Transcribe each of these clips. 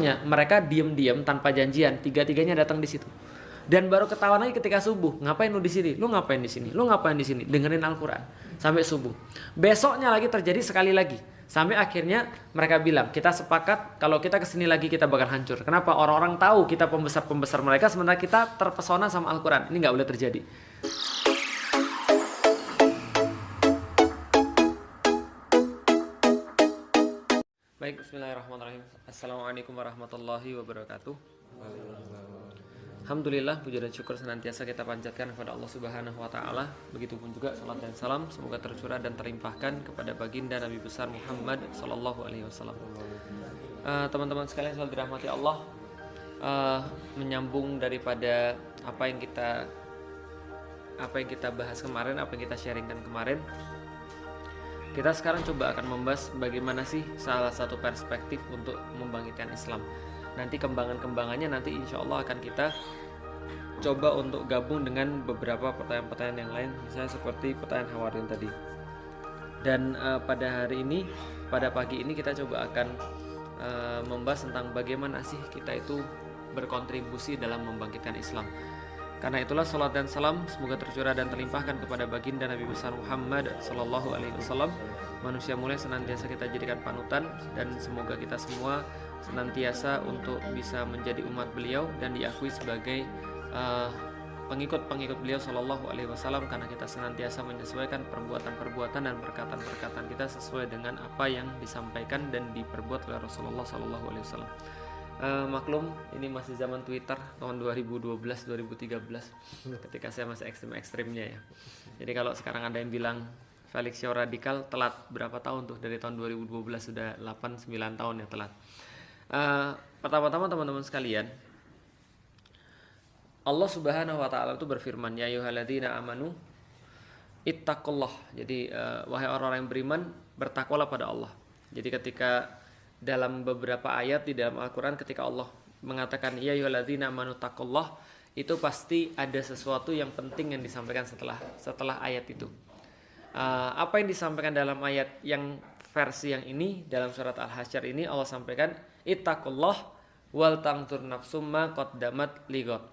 malamnya mereka diam-diam tanpa janjian, tiga-tiganya datang di situ. Dan baru ketahuan lagi ketika subuh, ngapain lu di sini? Lu ngapain di sini? Lu ngapain di sini? Dengerin Al-Qur'an sampai subuh. Besoknya lagi terjadi sekali lagi. Sampai akhirnya mereka bilang, kita sepakat kalau kita kesini lagi kita bakal hancur. Kenapa? Orang-orang tahu kita pembesar-pembesar mereka, sementara kita terpesona sama Al-Quran. Ini nggak boleh terjadi. Baik, bismillahirrahmanirrahim. Assalamualaikum warahmatullahi wabarakatuh. Alhamdulillah, puji dan syukur senantiasa kita panjatkan kepada Allah Subhanahu wa taala. Begitupun juga salat dan salam semoga tercurah dan terlimpahkan kepada baginda Nabi besar Muhammad sallallahu alaihi wasallam. Teman-teman sekalian selalu dirahmati Allah. Menyambung daripada apa yang kita bahas kemarin, apa yang kita sharingkan kemarin. Kita sekarang coba akan membahas bagaimana sih salah satu perspektif untuk membangkitkan Islam. Nanti kembangan-kembangannya nanti insya Allah akan kita coba untuk gabung dengan beberapa pertanyaan-pertanyaan yang lain, misalnya seperti pertanyaan Hawarin tadi. Dan pada hari ini, pada pagi ini kita coba akan membahas tentang bagaimana sih kita itu berkontribusi dalam membangkitkan Islam. Karena itulah salat dan salam semoga tercurah dan terlimpahkan kepada baginda Nabi besar Muhammad sallallahu alaihi wasallam, manusia mulia senantiasa kita jadikan panutan, dan semoga kita semua senantiasa untuk bisa menjadi umat beliau dan diakui sebagai pengikut-pengikut beliau sallallahu alaihi wasallam, karena kita senantiasa menyesuaikan perbuatan-perbuatan dan perkataan-perkataan kita sesuai dengan apa yang disampaikan dan diperbuat oleh Rasulullah sallallahu alaihi wasallam. Maklum ini masih zaman Twitter tahun 2012-2013 ketika saya masih ekstrim-ekstrimnya ya. Jadi kalau sekarang ada yang bilang Felix Xiao radikal, telat berapa tahun tuh, dari tahun 2012 sudah 8-9 tahun ya telat. Pertama-tama teman-teman sekalian, Allah Subhanahu wa taala itu berfirman, ya ayyuhalladzina amanu ittaqullah. Jadi wahai orang-orang yang beriman, bertakwalah pada Allah. Jadi ketika dalam beberapa ayat di dalam Al-Quran ketika Allah mengatakan ya ayyuhalladzina amanu taqullah, itu pasti ada sesuatu yang penting yang disampaikan setelah ayat itu. Apa yang disampaikan dalam ayat yang versi yang ini dalam surat Al-Hasyr ini, Allah sampaikan ittaqullah wal tanzur nafsum ma qaddamat lighad.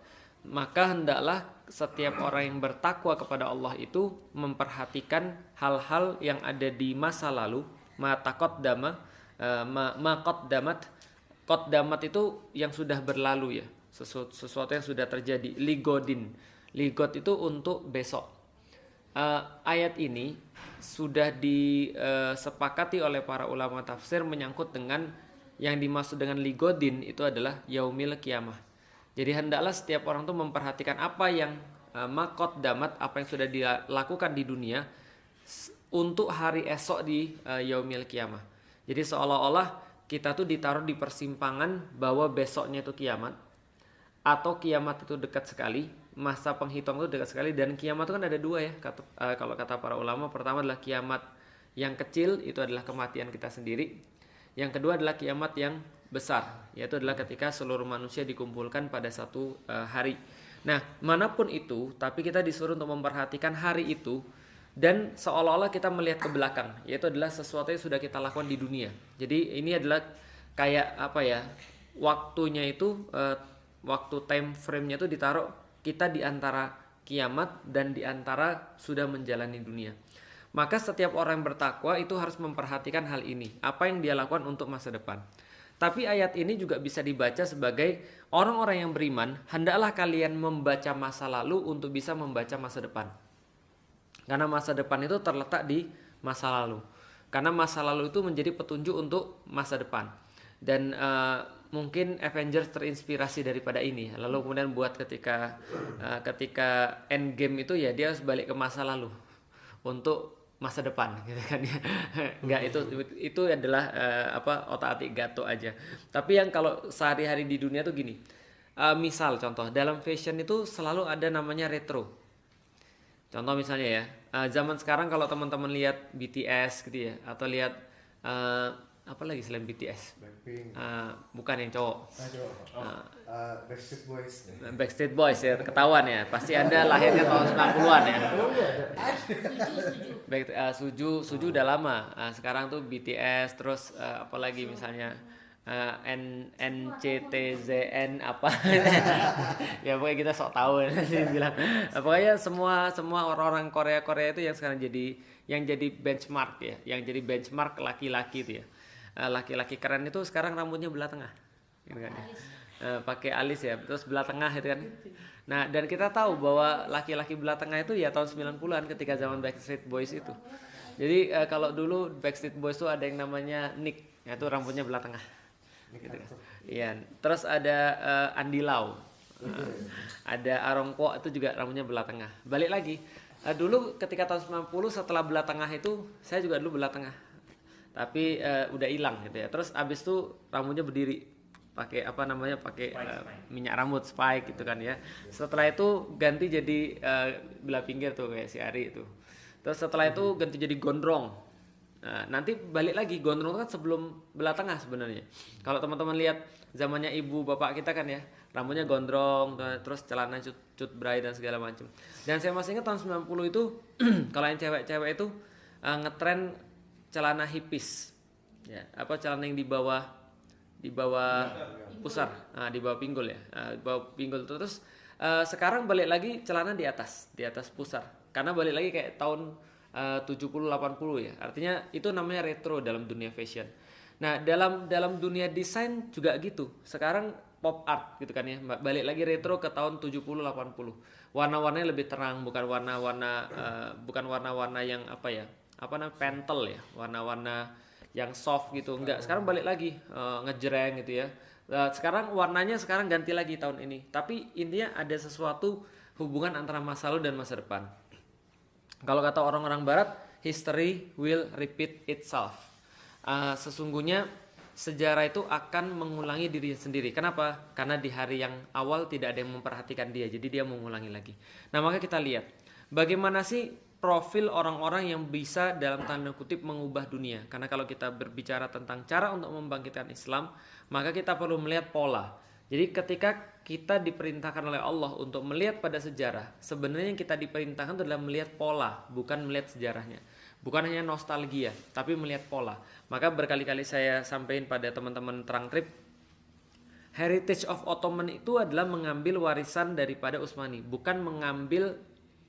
Maka hendaklah setiap orang yang bertakwa kepada Allah itu memperhatikan hal-hal yang ada di masa lalu, ma taqaddama qaddamat itu yang sudah berlalu ya, sesuatu yang sudah terjadi. Lighad itu untuk besok. Ayat ini sudah disepakati oleh para ulama tafsir menyangkut dengan yang dimaksud dengan ligodin itu adalah yaumil kiamah. Jadi hendaklah setiap orang itu memperhatikan apa yang maqaddamat, apa yang sudah dilakukan di dunia untuk hari esok di yaumil kiamah. Jadi seolah-olah kita tuh ditaruh di persimpangan bahwa besoknya itu kiamat, atau kiamat itu dekat sekali, masa penghitungan itu dekat sekali. Dan kiamat itu kan ada dua ya, kalau kata para ulama. Pertama adalah kiamat yang kecil, itu adalah kematian kita sendiri. Yang kedua adalah kiamat yang besar, yaitu adalah ketika seluruh manusia dikumpulkan pada satu hari. Nah, manapun itu, tapi kita disuruh untuk memperhatikan hari itu, dan seolah-olah kita melihat ke belakang, yaitu adalah sesuatu yang sudah kita lakukan di dunia. Jadi ini adalah kayak apa ya, waktunya itu waktu time frame-nya itu ditaruh kita di antara kiamat dan di antara sudah menjalani dunia. Maka setiap orang yang bertakwa itu harus memperhatikan hal ini, apa yang dia lakukan untuk masa depan. Tapi ayat ini juga bisa dibaca sebagai orang-orang yang beriman, hendaklah kalian membaca masa lalu untuk bisa membaca masa depan. Karena masa depan itu terletak di masa lalu. Karena masa lalu itu menjadi petunjuk untuk masa depan. Dan mungkin Avengers terinspirasi daripada ini. Lalu kemudian buat ketika Endgame itu ya dia harus balik ke masa lalu untuk masa depan gitu kan ya. Enggak, itu adalah otak-atik gato aja. Tapi yang kalau sehari-hari di dunia tuh gini. Misal contoh dalam fashion itu selalu ada namanya retro. Contoh misalnya ya, zaman sekarang kalau teman-teman lihat BTS gitu ya, atau lihat apa lagi selain BTS? Bukan yang cowok. Backstreet Boys ya, ketahuan ya. Pasti Anda lahirnya tahun 90-an ya. Suju udah lama. Sekarang tuh BTS, terus apalagi misalnya NCTZN apa ya pokoknya kita sok tahu bilang. Pokoknya semua orang-orang Korea itu yang sekarang jadi benchmark ya, yang jadi benchmark laki-laki itu ya. Laki-laki keren itu sekarang rambutnya belah tengah gitu kan ya. Pakai alis ya, terus belah tengah itu kan. Nah, dan kita tahu bahwa laki-laki belah tengah itu ya tahun 90-an ketika zaman Backstreet Boys itu. Jadi kalau dulu Backstreet Boys itu ada yang namanya Nick, itu rambutnya belah tengah. Gitu. Iya. Terus ada Andy Lau, ada Arong Kwok itu juga rambutnya belah tengah. Balik lagi, dulu ketika tahun 90 setelah belah tengah itu, saya juga dulu belah tengah, tapi udah hilang gitu ya. Terus abis itu rambutnya berdiri, pakai minyak rambut spike gitu kan ya. Setelah itu ganti jadi belah pinggir tuh kayak si Ari itu. Terus setelah itu ganti jadi gondrong. Nah, nanti balik lagi gondrong kan sebelum belah tengah sebenarnya. Kalau teman-teman lihat zamannya ibu bapak kita kan ya, rambutnya gondrong, terus celana cut bray dan segala macam. Dan saya masih ingat tahun 90 itu kalau yang cewek-cewek itu ngetren celana hippies. Ya, apa celana yang di bawah pusar, di bawah pinggul ya. Di bawah pinggul itu terus sekarang balik lagi celana di atas pusar. Karena balik lagi kayak tahun 70-80 ya. Artinya itu namanya retro dalam dunia fashion. Nah, dalam dunia desain juga gitu. Sekarang pop art gitu kan ya. Balik lagi retro ke tahun 70-80. Warna-warnanya lebih terang, bukan warna-warna yang apa ya? Apa namanya? Pentel ya. Warna-warna yang soft gitu. Enggak, sekarang balik lagi ngejreng gitu ya. Sekarang warnanya ganti lagi tahun ini. Tapi intinya ada sesuatu hubungan antara masa lalu dan masa depan. Kalau kata orang-orang barat, history will repeat itself. Sesungguhnya sejarah itu akan mengulangi diri sendiri. Kenapa? Karena di hari yang awal tidak ada yang memperhatikan dia, jadi dia mengulangi lagi. Nah, maka kita lihat bagaimana sih profil orang-orang yang bisa dalam tanda kutip mengubah dunia. Karena kalau kita berbicara tentang cara untuk membangkitkan Islam, maka kita perlu melihat pola. Jadi ketika kita diperintahkan oleh Allah untuk melihat pada sejarah, sebenarnya yang kita diperintahkan itu adalah melihat pola, bukan melihat sejarahnya. Bukan hanya nostalgia, tapi melihat pola. Maka berkali-kali saya sampaikan pada teman-teman Terang Trip, heritage of Ottoman itu adalah mengambil warisan daripada Utsmani, bukan mengambil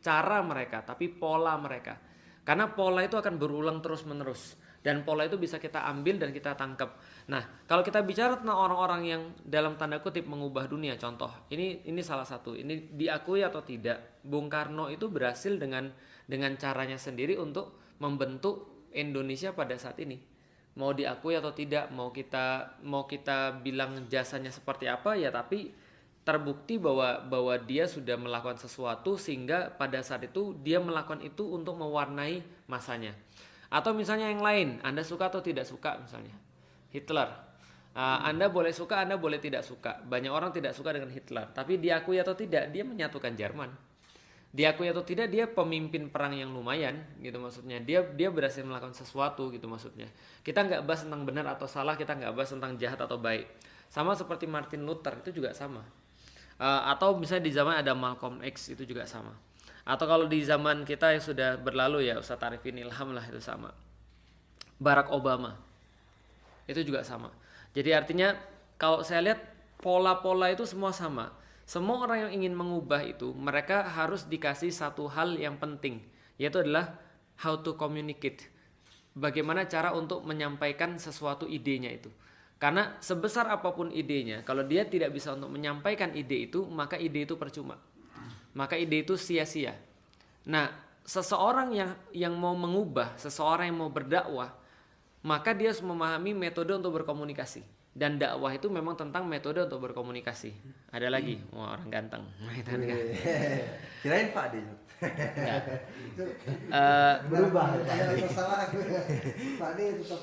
cara mereka, tapi pola mereka. Karena pola itu akan berulang terus-menerus. Dan pola itu bisa kita ambil dan kita tangkap. Nah, kalau kita bicara tentang orang-orang yang dalam tanda kutip mengubah dunia, contoh, ini salah satu, ini diakui atau tidak, Bung Karno itu berhasil dengan caranya sendiri untuk membentuk Indonesia pada saat ini. Mau diakui atau tidak, mau kita bilang jasanya seperti apa ya, tapi terbukti bahwa dia sudah melakukan sesuatu sehingga pada saat itu dia melakukan itu untuk mewarnai masanya. Atau misalnya yang lain, Anda suka atau tidak suka, misalnya Hitler. Anda boleh suka, Anda boleh tidak suka. Banyak orang tidak suka dengan Hitler, tapi diakui atau tidak, dia menyatukan Jerman. Diakui atau tidak, dia pemimpin perang yang lumayan, gitu maksudnya. Dia berhasil melakukan sesuatu, gitu maksudnya. Kita nggak bahas tentang benar atau salah, kita nggak bahas tentang jahat atau baik. Sama seperti Martin Luther, itu juga sama. Atau misalnya di zaman ada Malcolm X, itu juga sama. Atau kalau di zaman kita yang sudah berlalu ya, Ustadz Arifin Ilham lah, itu sama. Barack Obama, itu juga sama. Jadi artinya kalau saya lihat pola-pola itu semua sama. Semua orang yang ingin mengubah itu, mereka harus dikasih satu hal yang penting, yaitu adalah how to communicate. Bagaimana cara untuk menyampaikan sesuatu idenya itu. Karena sebesar apapun idenya, kalau dia tidak bisa untuk menyampaikan ide itu, maka ide itu percuma. Maka ide itu sia-sia. Nah, seseorang yang mau mengubah, seseorang yang mau berdakwah, maka dia harus memahami metode untuk berkomunikasi. Dan dakwah itu memang tentang metode untuk berkomunikasi. Ada lagi, orang ganteng. Kirain Pak Ade. Berubah. Pak Ade tetap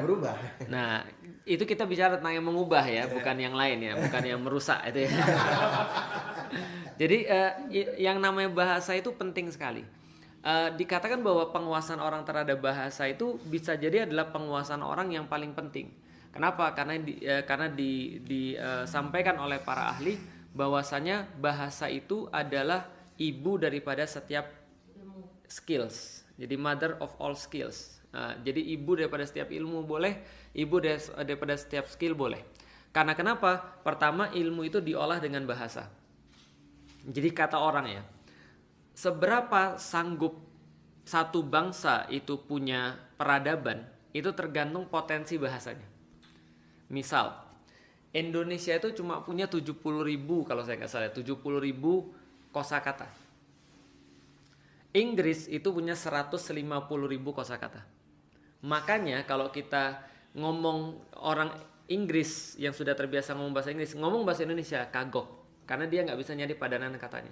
berubah. Nah, itu kita bicara tentang yang mengubah ya, bukan yang lain ya, bukan yang merusak itu ya. Jadi yang namanya bahasa itu penting sekali. Dikatakan bahwa penguasaan orang terhadap bahasa itu bisa jadi adalah penguasaan orang yang paling penting. Kenapa? Karena disampaikan oleh para ahli bahwasanya bahasa itu adalah ibu daripada setiap skills. Jadi mother of all skills. Jadi ibu daripada setiap ilmu boleh, ibu daripada setiap skill boleh. Karena kenapa? Pertama, ilmu itu diolah dengan bahasa. Jadi kata orang ya, seberapa sanggup satu bangsa itu punya peradaban, itu tergantung potensi bahasanya. Misal, Indonesia itu cuma punya 70.000, kalau saya nggak salah, 70.000 kosakata. Inggris itu punya 150.000 kosakata. Makanya kalau kita ngomong orang Inggris yang sudah terbiasa ngomong bahasa Inggris, ngomong bahasa Indonesia kagok, karena dia nggak bisa nyari padanan katanya.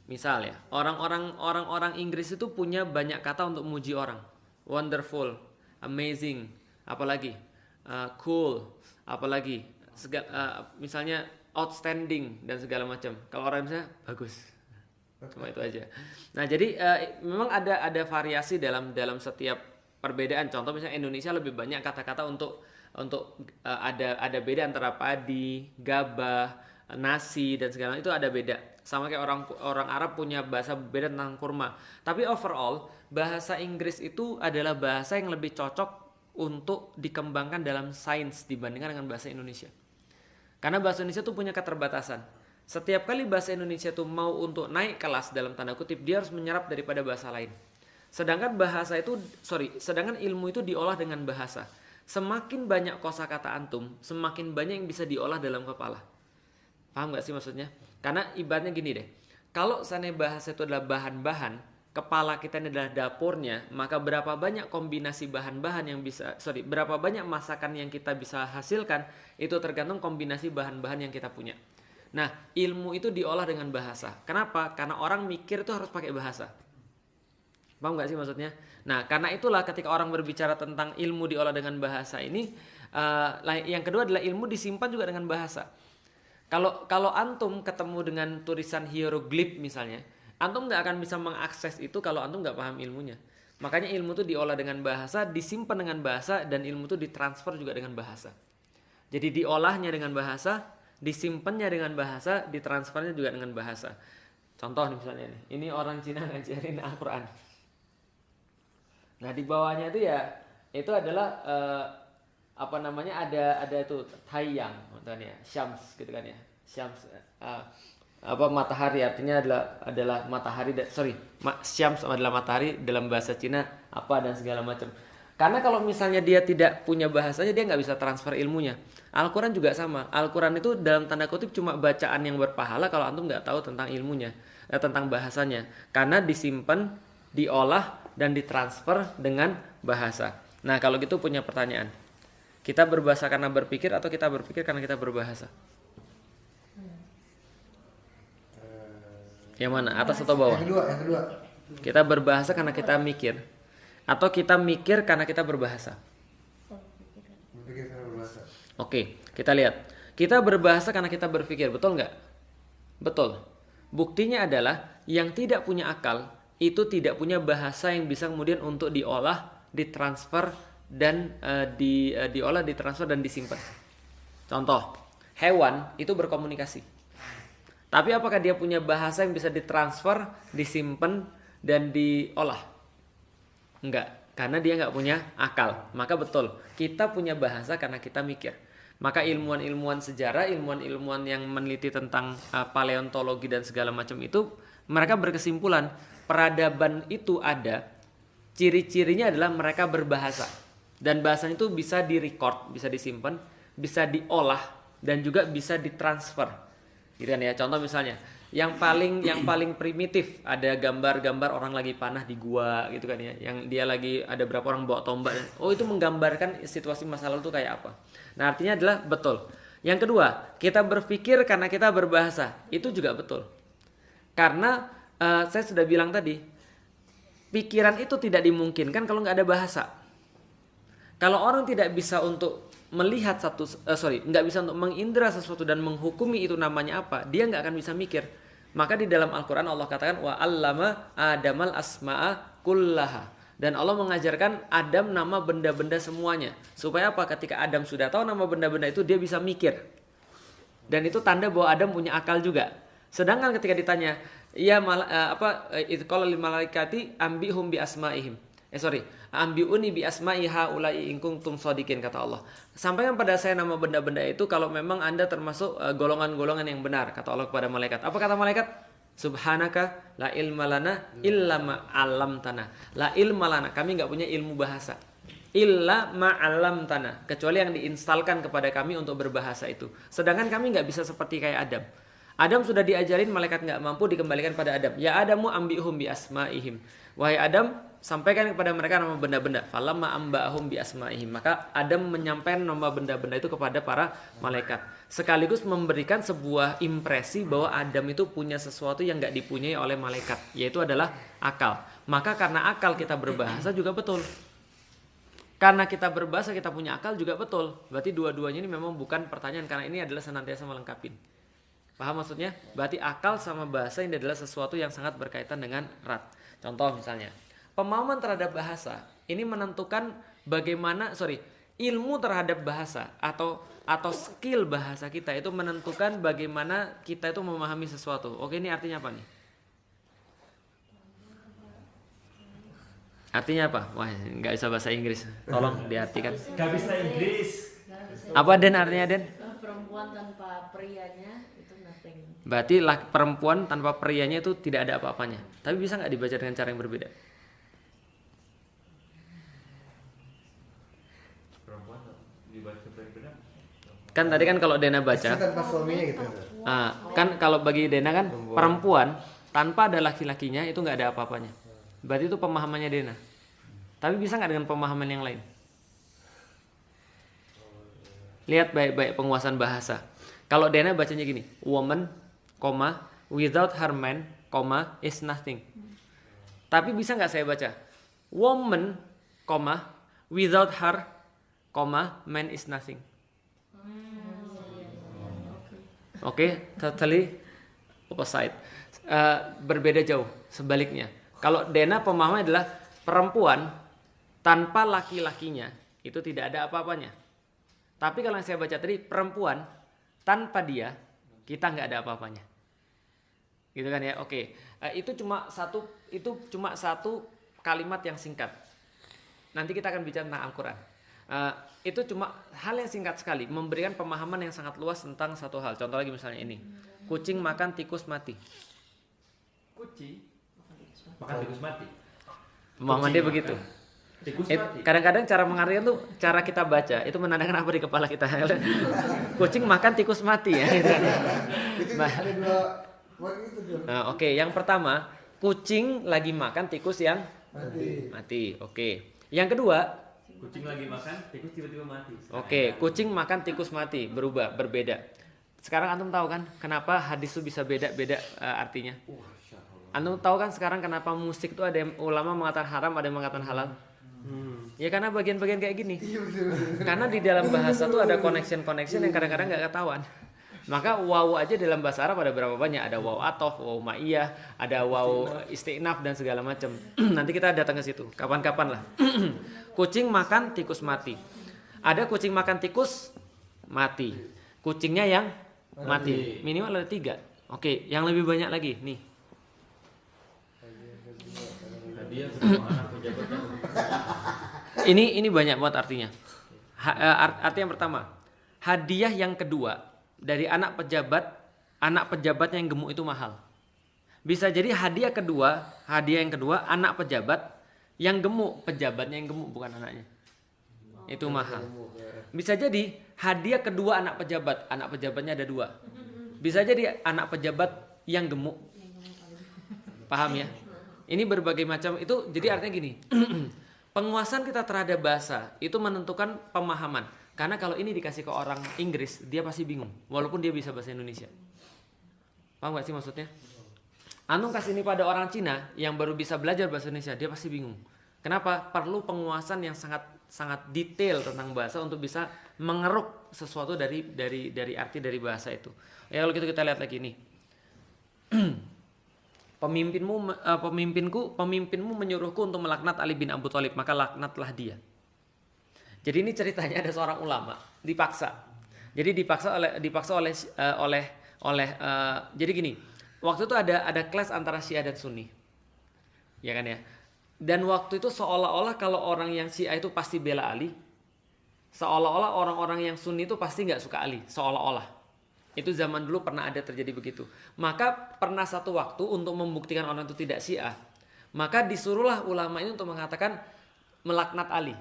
Misal ya, orang-orang Inggris itu punya banyak kata untuk memuji orang. Wonderful, amazing, apalagi cool, apalagi misalnya outstanding dan segala macam. Kalau orang Indonesia bagus, cuma itu aja. Nah jadi memang ada variasi dalam setiap perbedaan. Contoh misalnya Indonesia lebih banyak kata-kata untuk ada beda antara padi, gabah, nasi dan segala itu ada beda. Sama kayak orang Arab punya bahasa beda tentang kurma. Tapi overall bahasa Inggris itu adalah bahasa yang lebih cocok untuk dikembangkan dalam sains dibandingkan dengan bahasa Indonesia. Karena bahasa Indonesia tuh punya keterbatasan. Setiap kali bahasa Indonesia tuh mau untuk naik kelas dalam tanda kutip, dia harus menyerap daripada bahasa lain. Sedangkan ilmu itu diolah dengan bahasa. Semakin banyak kosakata antum, semakin banyak yang bisa diolah dalam kepala. Paham gak sih maksudnya? Karena ibaratnya gini deh, kalau seandainya bahasa itu adalah bahan-bahan, kepala kita ini adalah dapurnya, maka berapa banyak kombinasi bahan-bahan yang berapa banyak masakan yang kita bisa hasilkan, itu tergantung kombinasi bahan-bahan yang kita punya. Nah, ilmu itu diolah dengan bahasa. Kenapa? Karena orang mikir itu harus pakai bahasa. Paham gak sih maksudnya? Nah, karena itulah ketika orang berbicara tentang ilmu diolah dengan bahasa ini, yang kedua adalah ilmu disimpan juga dengan bahasa. Kalau antum ketemu dengan tulisan hieroglif misalnya, antum nggak akan bisa mengakses itu kalau antum nggak paham ilmunya. Makanya ilmu itu diolah dengan bahasa, disimpan dengan bahasa, dan ilmu itu ditransfer juga dengan bahasa. Jadi diolahnya dengan bahasa, disimpannya dengan bahasa, ditransfernya juga dengan bahasa. Contoh nih misalnya nih, ini orang Cina ngajarin Al-Quran. Nah di bawahnya itu ya, itu adalah ada itu taiyang, ya, syams gitu kan ya, syams matahari artinya adalah matahari, syams adalah matahari dalam bahasa Cina dan segala macam. Karena kalau misalnya dia tidak punya bahasanya, dia nggak bisa transfer ilmunya. Al-Quran juga sama. Al-Quran itu dalam tanda kutip cuma bacaan yang berpahala kalau antum nggak tahu tentang ilmunya, tentang bahasanya. Karena disimpan, diolah, dan ditransfer dengan bahasa. Nah kalau gitu punya pertanyaan. Kita berbahasa karena berpikir atau kita berpikir karena kita berbahasa? Yang mana? Atas atau bawah? Yang kedua. Kita berbahasa karena kita mikir atau kita mikir karena kita berbahasa? Berpikir karena berbahasa. Oke, kita lihat. Kita berbahasa karena kita berpikir, betul nggak? Betul. Buktinya adalah yang tidak punya akal itu tidak punya bahasa yang bisa kemudian untuk diolah, ditransfer, dan diolah, ditransfer, dan disimpan. Contoh, hewan itu berkomunikasi. Tapi apakah dia punya bahasa yang bisa ditransfer, disimpan, dan diolah? Enggak, karena dia nggak punya akal. Maka betul, kita punya bahasa karena kita mikir. Maka ilmuwan-ilmuwan sejarah, ilmuwan-ilmuwan yang meneliti tentang paleontologi dan segala macam itu, mereka berkesimpulan peradaban itu ada, ciri-cirinya adalah mereka berbahasa. Dan bahasanya itu bisa direcord, bisa disimpan, bisa diolah, dan juga bisa ditransfer. Gitu kan ya. Contoh misalnya, yang paling primitif, ada gambar-gambar orang lagi panah di gua gitu kan ya. Yang dia lagi ada berapa orang bawa tombak. Oh, itu menggambarkan situasi masa lalu itu kayak apa. Nah, artinya adalah betul. Yang kedua, kita berpikir karena kita berbahasa. Itu juga betul. Karena saya sudah bilang tadi, pikiran itu tidak dimungkinkan kalau nggak ada bahasa. Kalau orang tidak bisa untuk melihat nggak bisa untuk mengindra sesuatu dan menghukumi itu namanya apa, dia nggak akan bisa mikir. Maka di dalam Al-Quran Allah katakan wa 'allama Adamal asma'a kullaha. Dan Allah mengajarkan Adam nama benda-benda semuanya. Supaya apa? Ketika Adam sudah tahu nama benda-benda itu, dia bisa mikir. Dan itu tanda bahwa Adam punya akal juga. Sedangkan ketika ditanya, idh qala lil malaikati ambihum bi asma'ihim. ambiuni bi asma'i haula'i in kuntum shadiqin, kata Allah. Sampaikan pada saya nama benda-benda itu kalau memang Anda termasuk golongan-golongan yang benar, kata Allah kepada malaikat. Apa kata malaikat? Subhanaka la ilma lana illa ma 'allamtana. La ilma lana, kami enggak punya ilmu bahasa. Illa ma 'allamtana, kecuali yang diinstalkan kepada kami untuk berbahasa itu. Sedangkan kami enggak bisa seperti kayak Adam. Adam sudah diajarin, malaikat enggak mampu, dikembalikan pada Adam. Ya Adamu ambihum bi asma'ihim. Wahai Adam, sampaikan kepada mereka nama benda-benda. Falamma amba'ahum bi asma'ihim. Maka Adam menyampaikan nama benda-benda itu kepada para malaikat. Sekaligus memberikan sebuah impresi bahwa Adam itu punya sesuatu yang enggak dipunyai oleh malaikat, yaitu adalah akal. Maka karena akal kita berbahasa juga betul. Karena kita berbahasa kita punya akal juga betul. Berarti dua-duanya ini memang bukan pertanyaan, karena ini adalah senantiasa melengkapi. Paham maksudnya? Berarti akal sama bahasa ini adalah sesuatu yang sangat berkaitan dengan erat. Contoh misalnya, pemahaman terhadap bahasa ini menentukan bagaimana, ilmu terhadap bahasa atau skill bahasa kita itu menentukan bagaimana kita itu memahami sesuatu. Oke, ini artinya apa nih? Artinya apa? Wah, nggak bisa bahasa Inggris. Tolong diartikan. Nggak bisa Inggris. Apa Den artinya Den? Perempuan tanpa prianya itu nothing. Berarti perempuan tanpa prianya itu tidak ada apa-apanya. Tapi bisa nggak dibaca dengan cara yang berbeda? Perempuan dibaca berbeda. Kan tadi kan kalau Dena baca, Istri tanpa suaminya gitu. kan kalau bagi Dena kan perempuan tanpa ada laki-lakinya itu nggak ada apa-apanya. Berarti itu pemahamannya Dena. Tapi bisa nggak dengan pemahaman yang lain? Lihat baik-baik penguasaan bahasa. Kalau Dena bacanya gini, woman, without her man, is nothing. Tapi bisa nggak saya baca, woman, without her, man is nothing. Oke, totally opposite. Berbeda jauh. Sebaliknya, kalau Dena pemahamannya adalah perempuan tanpa laki-lakinya itu tidak ada apa-apanya. Tapi kalau yang saya baca tadi, perempuan tanpa dia kita nggak ada apa-apanya, gitu kan ya? Oke, itu cuma satu kalimat yang singkat. Nanti kita akan bicara tentang Al-Quran. Itu cuma hal yang singkat sekali, memberikan pemahaman yang sangat luas tentang satu hal. Contoh lagi misalnya ini, kucing makan tikus mati. Kucing makan tikus mati. Pemahaman dia begitu. Tikus mati. Kadang-kadang cara mengartikan tuh cara kita baca itu menandakan apa di kepala kita. Kucing makan tikus mati ya. Itu ada dua word itu dong. Nah, oke. Yang pertama, kucing lagi makan tikus yang mati. Oke. Yang kedua, Kucing lagi makan, tikus tiba-tiba mati. oke, kucing makan tikus mati, berbeda. Sekarang antum tahu kan kenapa hadis itu bisa beda-beda artinya? Antum tahu kan sekarang kenapa musik itu ada yang ulama mengatakan haram, ada yang mengatakan halal? Ya karena bagian-bagian kayak gini. Karena di dalam bahasa tuh ada connection yang kadang-kadang nggak ketahuan. Maka waw aja dalam bahasa Arab ada berapa banyak? Ada waw atof, waw ma'iyah, ada waw istinaf dan segala macam. Nanti kita datang ke situ. Kapan-kapan lah. Kucing makan tikus mati. Ada kucing makan tikus mati. Kucingnya yang mati. Minimal ada 3. Oke, yang lebih banyak lagi nih. Hadiah semua anak pejabatnya. Ini banyak banget artinya. Arti yang pertama, hadiah yang kedua dari anak pejabatnya yang gemuk itu mahal. Bisa jadi hadiah yang kedua anak pejabat yang gemuk, pejabatnya yang gemuk bukan anaknya. Itu mahal. Bisa jadi hadiah kedua anak pejabatnya ada 2. Bisa jadi anak pejabat yang gemuk. Paham ya? Ini berbagai macam itu, jadi artinya gini. Penguasaan kita terhadap bahasa itu menentukan pemahaman. Karena kalau ini dikasih ke orang Inggris, dia pasti bingung. Walaupun dia bisa bahasa Indonesia. Paham gak sih maksudnya? Antum kasih ini pada orang Cina yang baru bisa belajar bahasa Indonesia, dia pasti bingung. Kenapa? Perlu penguasaan yang sangat detail tentang bahasa untuk bisa mengeruk sesuatu dari arti dari bahasa itu. Ya kalau gitu kita lihat lagi nih. Pemimpinmu menyuruhku untuk melaknat Ali bin Abu Thalib, maka laknatlah dia. Jadi ini ceritanya ada seorang ulama dipaksa. Jadi dipaksa oleh jadi gini. Waktu itu ada kelas antara Syiah dan Sunni. Ya kan ya. Dan waktu itu seolah-olah kalau orang yang Syiah itu pasti bela Ali, seolah-olah orang-orang yang Sunni itu pasti nggak suka Ali, seolah-olah. Itu zaman dulu pernah ada terjadi begitu. Maka pernah satu waktu untuk membuktikan orang itu tidak Syiah, maka disuruhlah ulama ini untuk mengatakan melaknat Ali.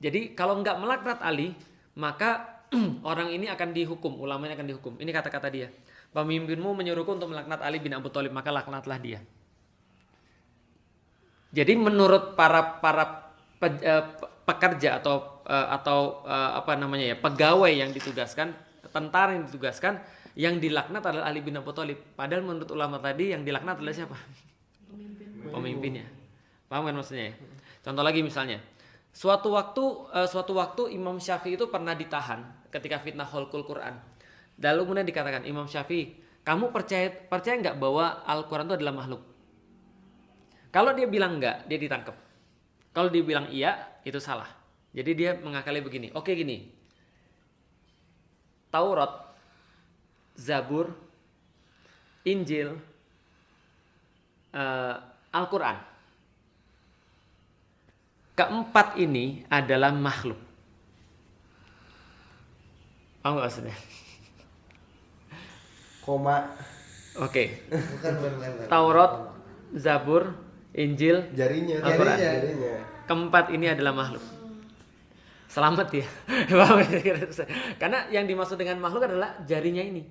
Jadi kalau nggak melaknat Ali, maka orang ini akan dihukum, ulamanya akan dihukum. Ini kata-kata dia. Pemimpinmu menyuruhku untuk melaknat Ali bin Abu Thalib, maka laknatlah dia. Jadi menurut para pekerja atau pegawai yang ditugaskan, tentara yang ditugaskan, yang dilaknat adalah Ali bin Abu Thalib. Padahal menurut ulama tadi yang dilaknat adalah siapa? Pemimpinnya. Paham kan maksudnya ya? Contoh lagi misalnya, suatu waktu Imam Syafi'i itu pernah ditahan ketika fitnah khalqul Quran. Lalu kemudian dikatakan, Imam Syafi'i, kamu percaya nggak bahwa Al-Quran itu adalah makhluk? Kalau dia bilang enggak, dia ditangkap. Kalau dia bilang iya, itu salah. Jadi dia mengakali begini. Oke gini, Taurat, Zabur, Injil, Al-Quran, keempat ini adalah makhluk. Paham nggak maksudnya? Koma. Oke. Bukan benar. Taurat, Zabur, Injil, Jarinya. Al-Quran. Keempat ini adalah makhluk. Selamat ya. Karena yang dimaksud dengan makhluk adalah jarinya ini.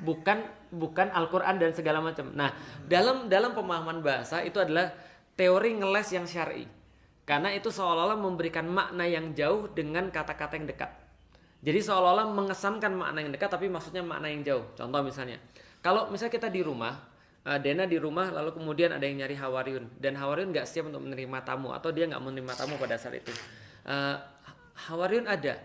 Bukan Al-Quran dan segala macam. Nah, dalam pemahaman bahasa itu adalah teori ngeles yang syar'i. Karena itu seolah-olah memberikan makna yang jauh dengan kata-kata yang dekat. Jadi seolah-olah mengesankan makna yang dekat tapi maksudnya makna yang jauh. Contoh misalnya, kalau misalnya kita di rumah, Dena di rumah, lalu kemudian ada yang nyari Hawariun, dan Hawariun nggak siap untuk menerima tamu atau dia nggak menerima tamu pada saat itu. Hawariun ada,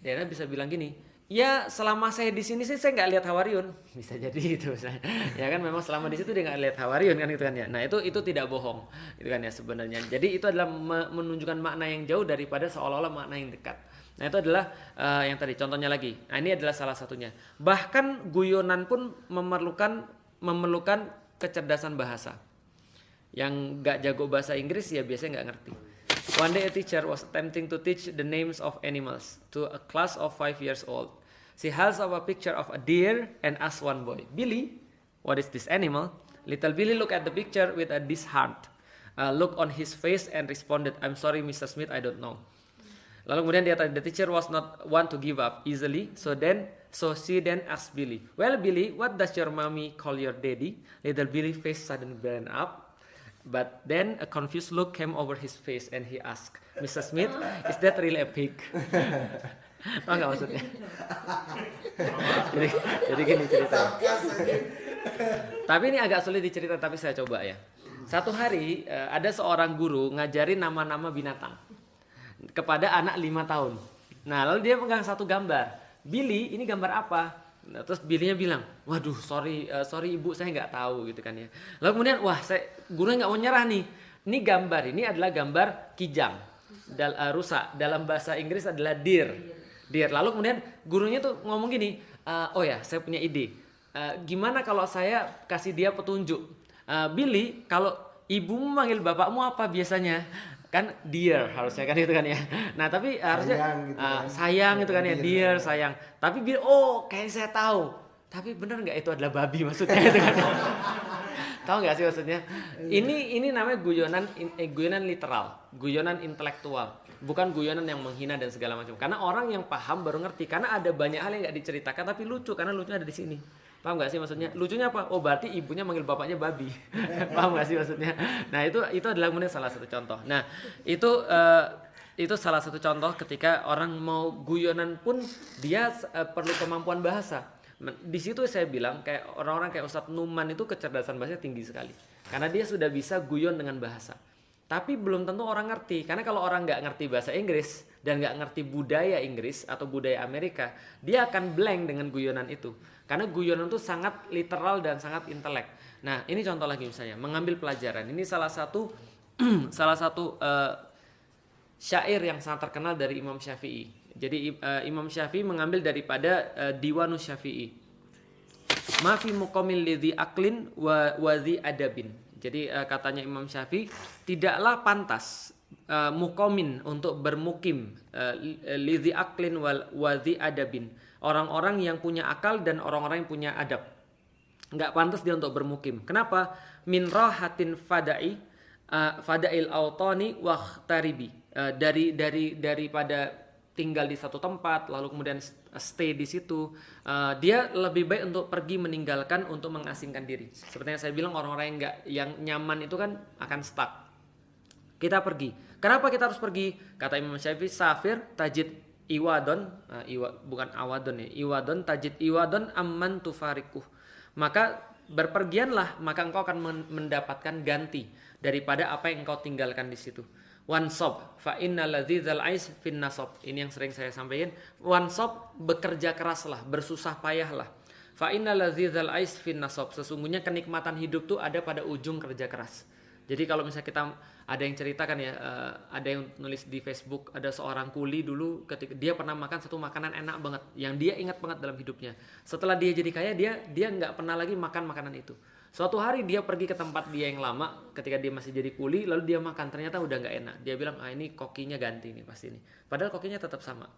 Dena bisa bilang gini, ya selama saya di sini sih saya nggak lihat Hawariun, bisa jadi itu misalnya. Ya kan memang selama di situ dia nggak lihat Hawariun kan itu kan ya. Nah itu tidak bohong, itu kan ya sebenarnya. Jadi itu adalah menunjukkan makna yang jauh daripada seolah-olah makna yang dekat. Nah itu adalah yang tadi contohnya lagi. Nah ini adalah salah satunya. Bahkan guyonan pun memerlukan kecerdasan bahasa. Yang gak jago bahasa Inggris ya biasanya gak ngerti. One day a teacher was attempting to teach the names of animals to a class of 5 years old. She held up a picture of a deer and asked one boy, "Billy, what is this animal?" Little Billy looked at the picture with a disheartened look on his face and responded, "I'm sorry, Mr. Smith, I don't know." Lalu kemudian the teacher was not one to give up easily, so she then asked Billy, "Well, Billy, what does your mommy call your daddy?" Little Billy's face suddenly brightened up, but then a confused look came over his face and he asked, "Mr. Smith, is that really a pig?" Tahu nggak maksudnya? jadi gini ceritanya. Tapi ini agak sulit diceritakan, tapi saya coba ya. Satu hari ada seorang guru ngajarin nama-nama binatang kepada anak 5 tahun. Nah lalu dia pegang satu gambar. "Billy, ini gambar apa?" Nah, terus Billy-nya bilang, "Waduh, sorry ibu, saya nggak tahu," gitu kan ya. Lalu kemudian, gurunya nggak mau nyerah nih. Ini gambar ini adalah gambar kijang, rusa. Dalam bahasa Inggris adalah deer. Lalu kemudian gurunya tuh ngomong gini, "Oh ya, saya punya ide. Gimana kalau saya kasih dia petunjuk? Billy, kalau ibumu manggil bapakmu apa biasanya?" Kan dear harusnya kan itu kan ya. Nah tapi harusnya sayang gitu kan ya, dear sayang. Tapi kayak saya tahu. Tapi benar nggak itu adalah babi maksudnya itu kan? Tahu nggak sih maksudnya? Ini namanya guyonan literal, guyonan intelektual, bukan guyonan yang menghina dan segala macam. Karena orang yang paham baru ngerti. Karena ada banyak hal yang nggak diceritakan tapi lucu karena lucunya ada di sini. Paham gak sih maksudnya? Lucunya apa? Oh berarti ibunya manggil bapaknya babi. Paham gak sih maksudnya? Nah itu adalah kemudian salah satu contoh. Nah itu salah satu contoh ketika orang mau guyonan pun dia perlu kemampuan bahasa. Di situ saya bilang kayak orang-orang kayak Ustadz Numan itu kecerdasan bahasanya tinggi sekali. Karena dia sudah bisa guyon dengan bahasa. Tapi belum tentu orang ngerti. Karena kalau orang nggak ngerti bahasa Inggris dan nggak ngerti budaya Inggris atau budaya Amerika, dia akan blank dengan guyonan itu. Karena guyonan itu sangat literal dan sangat intelek. Nah ini contoh lagi misalnya mengambil pelajaran. Ini salah satu syair yang sangat terkenal dari Imam Syafi'i. Jadi Imam Syafi'i mengambil daripada Diwanus Syafi'i. "Ma fi muqamil lidhi aklin wa dhi adabin." Jadi katanya Imam Syafi'i, tidaklah pantas mukomin untuk bermukim lidhi aklin wadhi adabin, orang-orang yang punya akal dan orang-orang yang punya adab. Nggak pantas dia untuk bermukim. Kenapa? Min rahatin fadail autani wahtaribi, daripada tinggal di satu tempat lalu kemudian stay di situ, dia lebih baik untuk pergi meninggalkan untuk mengasingkan diri. Seperti yang saya bilang, orang-orang yang nyaman itu kan akan stuck. Kita pergi. Kenapa kita harus pergi? Kata Imam Syafi'i, safir tajid iwadon, bukan awadon ya, iwadon tajid iwadon amman tufarikuh. Maka berpergianlah, maka engkau akan mendapatkan ganti daripada apa yang engkau tinggalkan di situ. Wansob fa innal ladzizal ais fin nasab. Ini yang sering saya sampaikan. Wansob, bekerja keraslah, bersusah payahlah. Fa innal ladzizal ais fin nasab. Sesungguhnya kenikmatan hidup tuh ada pada ujung kerja keras. Jadi kalau misalnya kita ada yang ceritakan ya, ada yang nulis di Facebook, ada seorang kuli dulu ketika dia pernah makan satu makanan enak banget yang dia ingat banget dalam hidupnya. Setelah dia jadi kaya, dia nggak pernah lagi makan makanan itu. Suatu hari dia pergi ke tempat dia yang lama ketika dia masih jadi kuli, lalu dia makan, ternyata udah nggak enak. Dia bilang, ini kokinya ganti nih pasti ini. Padahal kokinya tetap sama.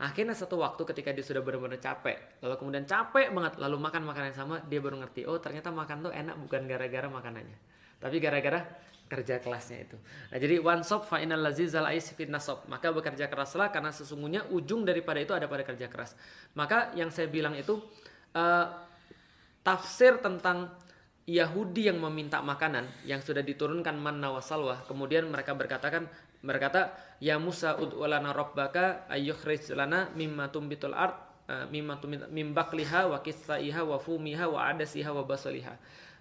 Akhirnya satu waktu ketika dia sudah benar-benar capek, lalu kemudian capek banget, lalu makan makanan yang sama, dia baru ngerti, oh ternyata makan tuh enak bukan gara-gara makanannya, tapi gara-gara kerja kelasnya itu. Nah, jadi wansob fa innal lazizal ais fin nasab. Maka bekerja keraslah karena sesungguhnya ujung daripada itu ada pada kerja keras. Maka yang saya bilang itu tafsir tentang Yahudi yang meminta makanan yang sudah diturunkan manna wa salwa, kemudian mereka berkata ya Musa ud'u lana rabbaka ayyukhrij lana mimma tumbitul ard mim bakliha wa qithaiha wa fumiha wa adasiha wa basaliha.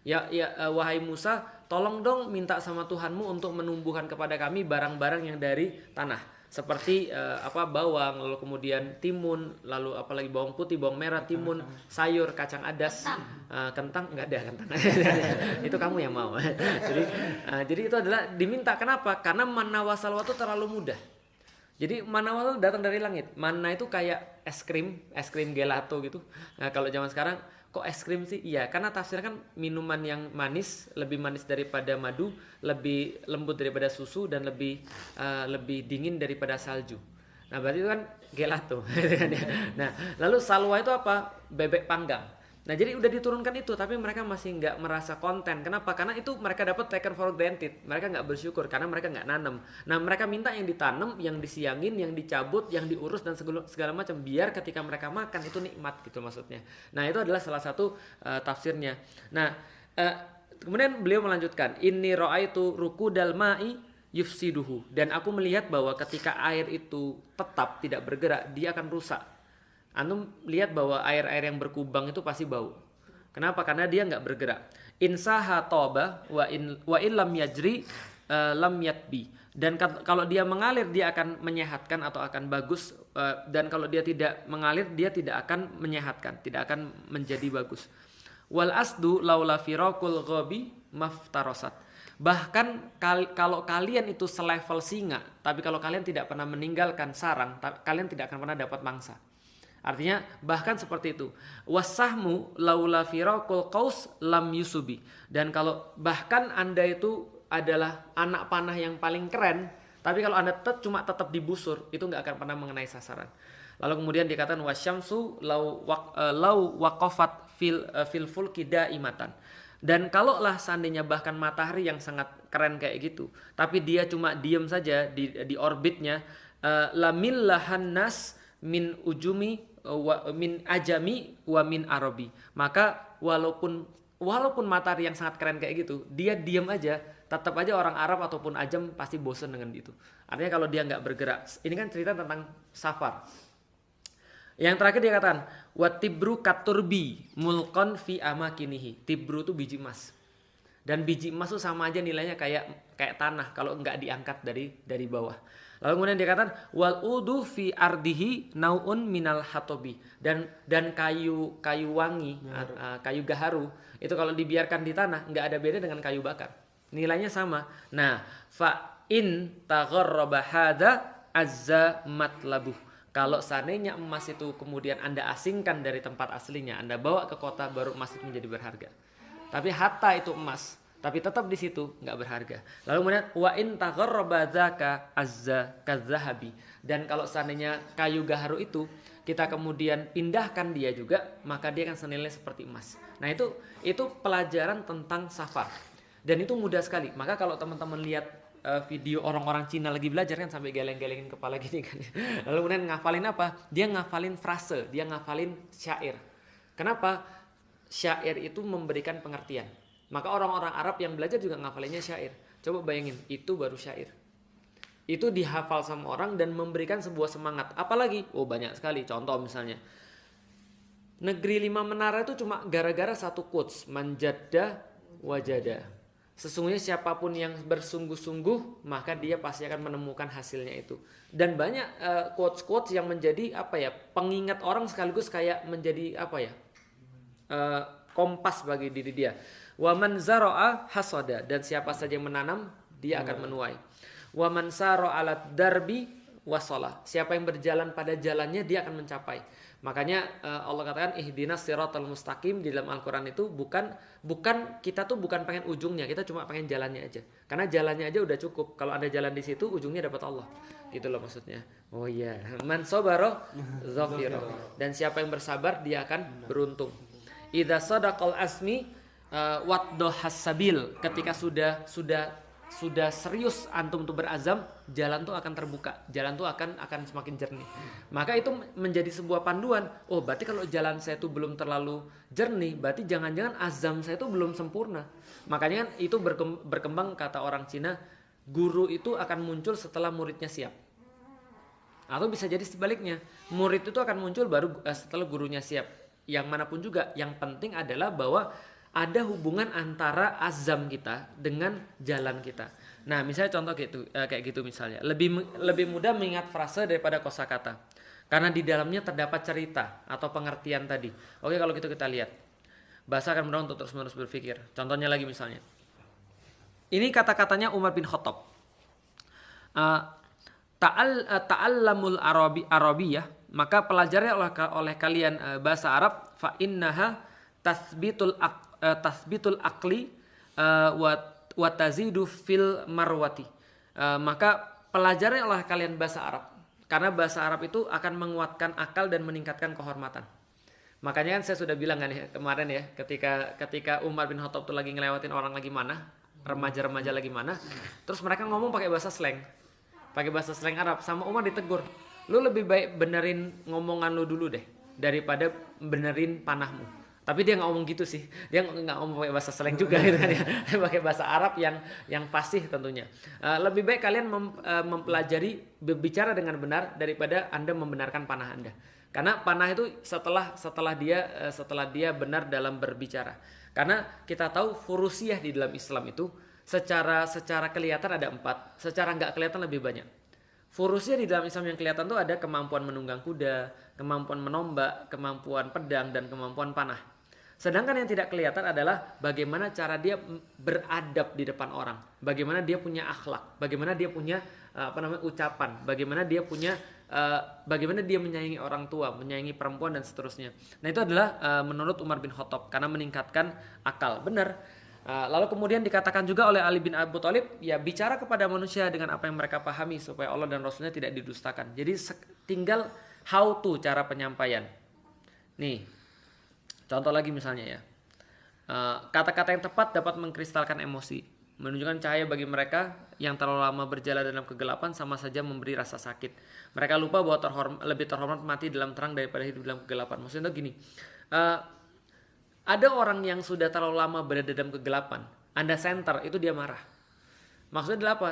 Ya wahai Musa, tolong dong minta sama Tuhanmu untuk menumbuhkan kepada kami barang-barang yang dari tanah, seperti bawang, lalu kemudian timun, lalu apalagi bawang putih, bawang merah, timun, sayur, kacang adas, kentang nggak ada kentang. Itu kamu yang mau. Jadi itu adalah diminta. Kenapa? Karena manna wa salwa itu terlalu mudah. Jadi manna wa salwa datang dari langit. Manna itu kayak es krim gelato gitu. Nah, kalau zaman sekarang kok es krim sih? Iya, karena tafsirnya kan minuman yang manis, lebih manis daripada madu, lebih lembut daripada susu, dan lebih dingin daripada salju. Nah, berarti itu kan gelato. Nah, lalu salwa itu apa? Bebek panggang. Nah, jadi udah diturunkan itu, tapi mereka masih nggak merasa konten. Kenapa? Karena itu mereka dapat taken for granted. Mereka nggak bersyukur karena mereka nggak nanam. Nah, mereka minta yang ditanam, yang disiangin, yang dicabut, yang diurus dan segala macam, biar ketika mereka makan itu nikmat gitu maksudnya. Nah, itu adalah salah satu tafsirnya. Nah, kemudian beliau melanjutkan, inni ra'aitu rukudal ma'i yufsiduhu, dan aku melihat bahwa ketika air itu tetap tidak bergerak, dia akan rusak. Antum lihat bahwa air-air yang berkubang itu pasti bau. Kenapa? Karena dia nggak bergerak. Insaha toba wa in lam yajri lam yatbi. Dan kalau dia mengalir dia akan menyehatkan atau akan bagus, dan kalau dia tidak mengalir dia tidak akan menyehatkan, tidak akan menjadi bagus. Wal asdu laula firaqul ghabi maftarasat. Bahkan kalau kalian itu selevel singa, tapi kalau kalian tidak pernah meninggalkan sarang, kalian tidak akan pernah dapat mangsa. Artinya bahkan seperti itu. Wasahmu laula firaqul qaus lam yusubi. Dan kalau bahkan Anda itu adalah anak panah yang paling keren, tapi kalau Anda cuma tetap dibusur, itu nggak akan pernah mengenai sasaran. Lalu kemudian dikatakan wasyamsu lau waqafat fil fulki daimatan. Dan kalaulah seandainya bahkan matahari yang sangat keren kayak gitu, tapi dia cuma diam saja di orbitnya, lamillahan nas min ujumi min ajami wa min arabi. Maka walaupun matahari yang sangat keren kayak gitu, dia diam aja, tetap aja orang Arab ataupun ajam pasti bosan dengan itu. Artinya kalau dia nggak bergerak. Ini kan cerita tentang safar. Yang terakhir dia katakan wa tibru katurbi mulqan fi amakinihi. Tibru itu biji emas. Dan biji emas itu sama aja nilainya kayak tanah kalau nggak diangkat dari bawah. Lalu kemudian dikatakan wal udu fi ardihi naun minal hatobi, dan kayu wangi, kayu gaharu itu kalau dibiarkan di tanah nggak ada beda dengan kayu bakar, nilainya sama. Nah, fa in tagharraba hadza azza matlabuh. Kalau seandainya emas itu kemudian Anda asingkan dari tempat aslinya, Anda bawa ke kota, baru emas itu menjadi berharga. Tapi hatta itu emas, tapi tetap di situ nggak berharga. Lalu kemudian wa in tagharraba dzaka azza kadzahabi, dan kalau seandainya kayu gaharu itu kita kemudian pindahkan dia juga, maka dia akan senilai seperti emas. Nah, itu pelajaran tentang safar. Dan itu mudah sekali. Maka kalau teman-teman lihat video orang-orang Cina lagi belajar kan sampai geleng-gelengin kepala gini kan. Lalu kemudian ngafalin apa? Dia ngafalin frase, dia ngafalin syair. Kenapa? Syair itu memberikan pengertian. Maka orang-orang Arab yang belajar juga ngafalinnya syair. Coba bayangin, itu baru syair. Itu dihafal sama orang dan memberikan sebuah semangat. Apalagi, banyak sekali. Contoh misalnya, negeri 5 menara itu cuma gara-gara satu quotes, manjadda wajada. Sesungguhnya siapapun yang bersungguh-sungguh, maka dia pasti akan menemukan hasilnya itu. Dan banyak quotes-quotes yang menjadi pengingat orang sekaligus kayak menjadi kompas bagi diri dia. Wa man zara'a hasada, dan siapa saja yang menanam dia akan menuai. Wa man sara 'alat darbi wasala, siapa yang berjalan pada jalannya dia akan mencapai. Makanya Allah katakan ihdinas siratal mustaqim di dalam Al-Qur'an itu bukan kita tuh bukan pengen ujungnya, kita cuma pengen jalannya aja. Karena jalannya aja udah cukup. Kalau ada jalan di situ ujungnya dapat Allah. Gitu loh maksudnya. Oh iya, man sabara zafira. Dan siapa yang bersabar dia akan beruntung. Idza sadaqal asmi waddohas sabil, ketika sudah serius antum tuh berazam, jalan tuh akan terbuka, jalan tuh akan semakin jernih. Maka itu menjadi sebuah panduan. Oh, berarti kalau jalan saya tuh belum terlalu jernih, berarti jangan-jangan azam saya tuh belum sempurna. Makanya kan itu berkembang kata orang Cina, guru itu akan muncul setelah muridnya siap. Atau bisa jadi sebaliknya, murid itu akan muncul baru setelah gurunya siap. Yang manapun juga, yang penting adalah bahwa ada hubungan antara azam kita dengan jalan kita. Nah, misalnya contoh kayak gitu misalnya. Lebih mudah mengingat frase daripada kosakata. Karena di dalamnya terdapat cerita atau pengertian tadi. Oke, kalau gitu kita lihat. Bahasa akan mendorong untuk terus-menerus berpikir. Contohnya lagi misalnya. Ini kata-katanya Umar bin Khattab. Ta'allamul arabiyah, maka pelajari oleh kalian bahasa Arab, fa innaha tasbitul akli wa tazidu fil marwati. Maka pelajari oleh kalian bahasa Arab, karena bahasa Arab itu akan menguatkan akal dan meningkatkan kehormatan. Makanya kan saya sudah bilang kan ya, kemarin ya, ketika Umar bin Khattab tuh lagi ngelewatin orang lagi mana, remaja-remaja lagi mana, terus mereka ngomong pakai bahasa slang Arab, sama Umar ditegur, lu lebih baik benerin ngomongan lu dulu deh daripada benerin panahmu. Tapi dia nggak ngomong gitu sih, dia nggak ngomong pakai bahasa slang juga gitu kan ya, pakai bahasa Arab yang fasih tentunya. Lebih baik kalian mempelajari berbicara dengan benar daripada Anda membenarkan panah Anda. Karena panah itu setelah dia benar dalam berbicara. Karena kita tahu furusiyah di dalam Islam itu secara kelihatan ada 4, secara nggak kelihatan lebih banyak. Furusiyah di dalam Islam yang kelihatan tuh ada kemampuan menunggang kuda, kemampuan menombak, kemampuan pedang, dan kemampuan panah. Sedangkan yang tidak kelihatan adalah bagaimana cara dia beradab di depan orang, bagaimana dia punya akhlak, bagaimana dia punya ucapan, bagaimana dia menyayangi orang tua, menyayangi perempuan dan seterusnya. Nah, itu adalah menurut Umar bin Khattab karena meningkatkan akal. Benar. Lalu kemudian dikatakan juga oleh Ali bin Abi Thalib, ya bicara kepada manusia dengan apa yang mereka pahami supaya Allah dan Rasulnya tidak didustakan. Jadi tinggal how to, cara penyampaian. Nih, contoh lagi misalnya ya, kata-kata yang tepat dapat mengkristalkan emosi, menunjukkan cahaya bagi mereka yang terlalu lama berjalan dalam kegelapan sama saja memberi rasa sakit. Mereka lupa bahwa lebih terhormat mati dalam terang daripada hidup dalam kegelapan. Maksudnya gini, ada orang yang sudah terlalu lama berada dalam kegelapan, Anda center, itu dia marah. Maksudnya adalah apa?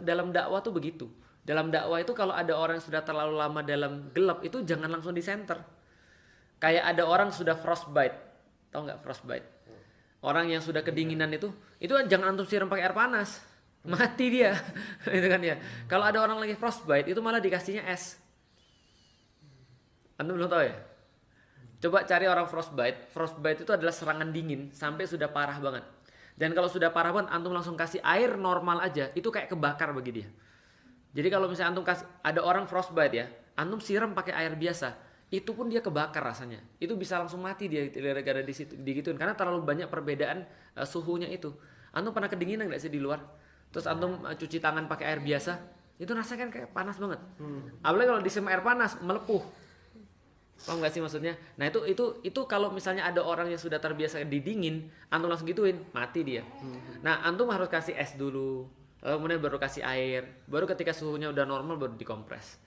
Dalam dakwah tuh begitu. Dalam dakwah itu kalau ada orang yang sudah terlalu lama dalam gelap, itu jangan langsung di center. Kayak ada orang sudah frostbite, tahu nggak frostbite? Orang yang sudah kedinginan itu jangan antum siram pakai air panas, mati dia, itu kan ya. Kalau ada orang lagi frostbite, itu malah dikasihnya es. Antum belum tahu ya? Coba cari orang frostbite. Frostbite itu adalah serangan dingin sampai sudah parah banget. Dan kalau sudah parah banget, antum langsung kasih air normal aja, itu kayak kebakar bagi dia. Jadi kalau misalnya antum ada orang frostbite ya, antum siram pakai air biasa, itu pun dia kebakar rasanya. Itu bisa langsung mati dia gara-gara digituin karena terlalu banyak perbedaan suhunya itu. Antum pernah kedinginan nggak sih di luar? Terus antum cuci tangan pakai air biasa, itu rasanya kan kayak panas banget. Apalagi kalau disiram air panas, melepuh. Paham nggak sih maksudnya? Nah itu kalau misalnya ada orang yang sudah terbiasa didingin, antum langsung gituin, mati dia. Nah antum harus kasih es dulu, lalu kemudian baru kasih air, baru ketika suhunya udah normal baru dikompres.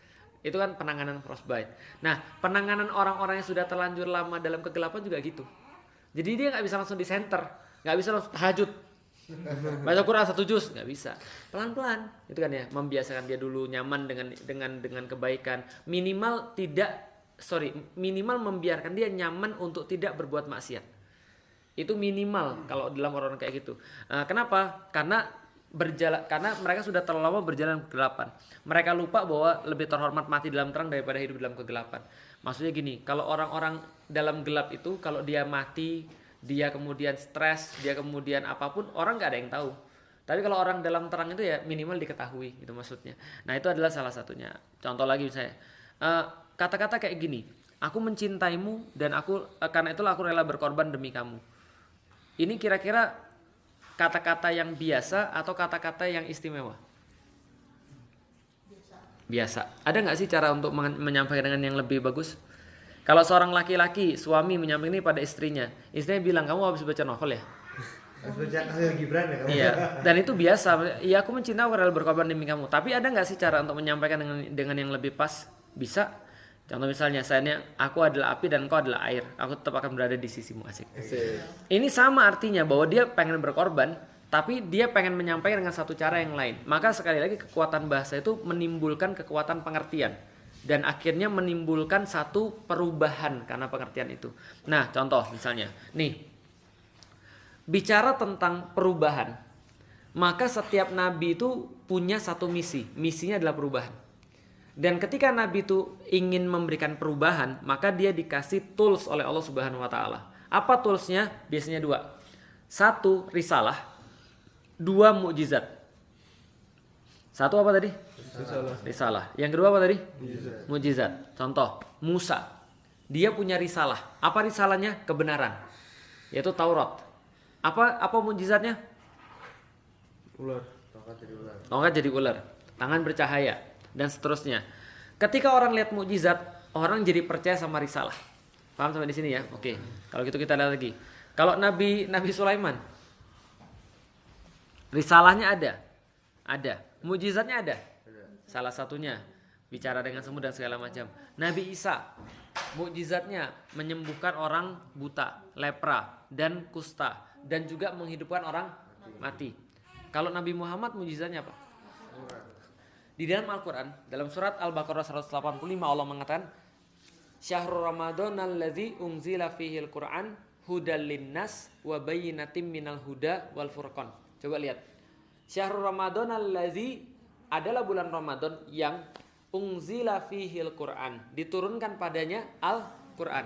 Itu kan penanganan frostbite. Nah, penanganan orang-orang yang sudah terlanjur lama dalam kegelapan juga gitu. Jadi dia nggak bisa langsung di center, nggak bisa langsung tahajud, baca Quran 1 juz, nggak bisa. Pelan-pelan, itu kan ya, membiasakan dia dulu nyaman dengan kebaikan. Minimal membiarkan dia nyaman untuk tidak berbuat maksiat. Itu minimal kalau dalam orang kayak gitu. Kenapa? Karena mereka sudah terlalu lama berjalan kegelapan. Mereka lupa bahwa lebih terhormat mati dalam terang daripada hidup dalam kegelapan. Maksudnya gini, kalau orang-orang dalam gelap itu, kalau dia mati, dia kemudian stres, dia kemudian apapun, orang nggak ada yang tahu. Tapi kalau orang dalam terang itu ya minimal diketahui, gitu maksudnya. Nah itu adalah salah satunya. Contoh lagi misalnya, kata-kata kayak gini, aku mencintaimu dan karena itulah aku rela berkorban demi kamu. Ini kira-kira kata-kata yang biasa atau kata-kata yang istimewa? Biasa. Ada nggak sih cara untuk menyampaikan dengan yang lebih bagus? Kalau seorang laki-laki, suami menyampaikan ini pada istrinya bilang, kamu habis baca novel ya? Harus baca Khalil Gibran ya kamu? Iya. Dan itu biasa. Iya, aku mencintai, aku rela berkorban demi kamu. Tapi ada nggak sih cara untuk menyampaikan dengan yang lebih pas? Bisa. Contoh misalnya, aku adalah api dan kau adalah air. Aku tetap akan berada di sisimu. Asik. Ini sama artinya bahwa dia pengen berkorban, tapi dia pengen menyampaikan dengan satu cara yang lain. Maka sekali lagi kekuatan bahasa itu menimbulkan kekuatan pengertian. Dan akhirnya menimbulkan satu perubahan karena pengertian itu. Nah contoh misalnya, nih. Bicara tentang perubahan. Maka setiap nabi itu punya satu misi. Misinya adalah perubahan. Dan ketika Nabi itu ingin memberikan perubahan, maka dia dikasih tools oleh Allah Subhanahu wa taala. Apa toolsnya? Biasanya 2. 1 risalah, 2 mukjizat. 1 apa tadi? Risalah. Yang kedua apa tadi? Mukjizat. Contoh, Musa. Dia punya risalah. Apa risalahnya? Kebenaran. Yaitu Taurat. Apa mukjizatnya? Ular. Tongkat jadi ular. Tongkat jadi ular. Tangan bercahaya. Dan seterusnya. Ketika orang lihat mukjizat, orang jadi percaya sama risalah. Paham sampai di sini ya? Oke. Kalau gitu kita lihat lagi. Kalau Nabi Sulaiman, risalahnya ada. Mukjizatnya ada. Salah satunya bicara dengan semut dan segala macam. Nabi Isa, mukjizatnya menyembuhkan orang buta, lepra dan kusta, dan juga menghidupkan orang mati. Kalau Nabi Muhammad mukjizatnya apa? Di dalam Al-Quran, dalam surat Al-Baqarah 185 Allah mengatakan, Syahrul Ramadan allazi unzila fihil Qur'an hudal linnas wa bayyinatim minal huda wal furqan. Coba lihat. Syahrul Ramadan allazi adalah bulan Ramadan yang unzila fihil Qur'an, diturunkan padanya Al-Qur'an.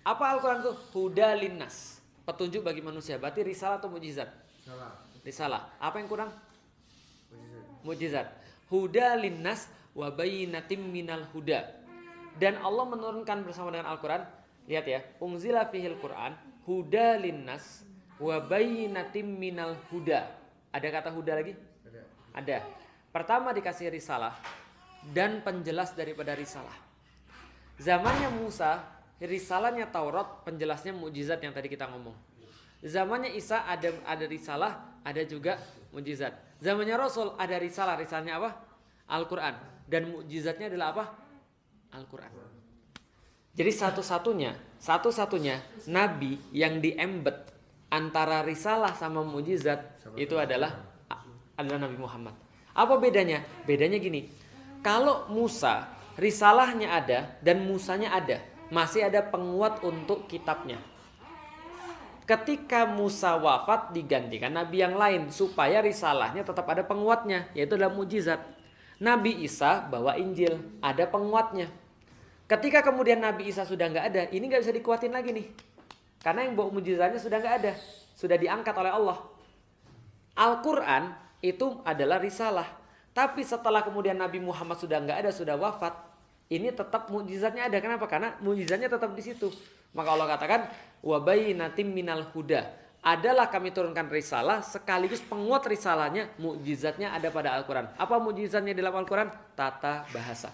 Apa Al-Qur'an itu? Hudal linnas, petunjuk bagi manusia. Berarti risalah atau mukjizat? Risalah. Apa yang kurang? Mukjizat. Huda linnas wa bayyinatim minal huda. Dan Allah menurunkan bersama dengan Al-Quran. Lihat ya, unzila fihil Quran huda linnas wa bayyinatim minal huda. Ada kata huda lagi? Ada. Pertama dikasih risalah dan penjelas daripada risalah. Zamannya Musa, risalahnya Taurat, penjelasnya mukjizat yang tadi kita ngomong. Zamannya Isa ada risalah, ada juga mukjizat. Zamannya Rasul ada risalahnya apa? Al-Quran. Dan mukjizatnya adalah apa? Al-Quran. Jadi satu-satunya nabi yang diembed antara risalah sama mukjizat itu adalah Nabi Muhammad. Apa bedanya? Bedanya gini. Kalau Musa risalahnya ada dan Musanya ada, masih ada penguat untuk kitabnya. Ketika Musa wafat digantikan nabi yang lain supaya risalahnya tetap ada penguatnya, yaitu adalah mukjizat. Nabi Isa bawa Injil, ada penguatnya. Ketika kemudian Nabi Isa sudah nggak ada, ini nggak bisa dikuatin lagi nih, karena yang bawa mukjizatnya sudah nggak ada, sudah diangkat oleh Allah. Al-Quran itu adalah risalah, tapi setelah kemudian Nabi Muhammad sudah nggak ada, sudah wafat, ini tetap mukjizatnya ada. Kenapa? Karena mukjizatnya tetap di situ. Maka Allah katakan wa bayyinatim minal huda. adalah kami turunkan risalah sekaligus penguat risalahnya, mukjizatnya ada pada Al-Quran. Apa mukjizatnya dalam Al-Quran? Tata bahasa.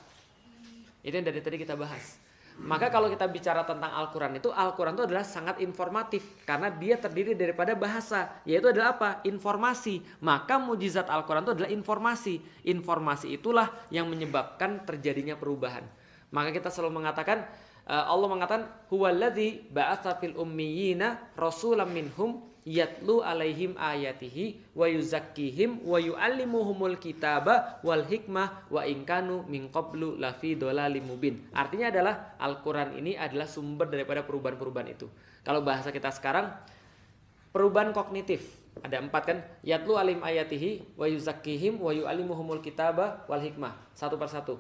Itu yang dari tadi kita bahas. Maka kalau kita bicara tentang Al-Quran itu adalah sangat informatif karena dia terdiri daripada bahasa, yaitu adalah apa? Informasi. Maka mukjizat Al-Quran itu adalah informasi. Informasi itulah yang menyebabkan terjadinya perubahan. Maka kita selalu mengatakan, Allah mengatakan, huwallazi ba'atsa fil ummiyina rasulam minhum yatlu alaihim ayatihi wa yuzakkihim wa yuallimuhumul kitaba wal hikmah wa in kanu min qablu lafi dhalalim mubin. Artinya adalah Al-Qur'an ini adalah sumber daripada perubahan-perubahan itu. Kalau bahasa kita sekarang, perubahan kognitif. Ada 4 kan? Yatlu alim ayatihi wa yuzakkihim wa yuallimuhumul kitaba wal hikmah. Satu persatu.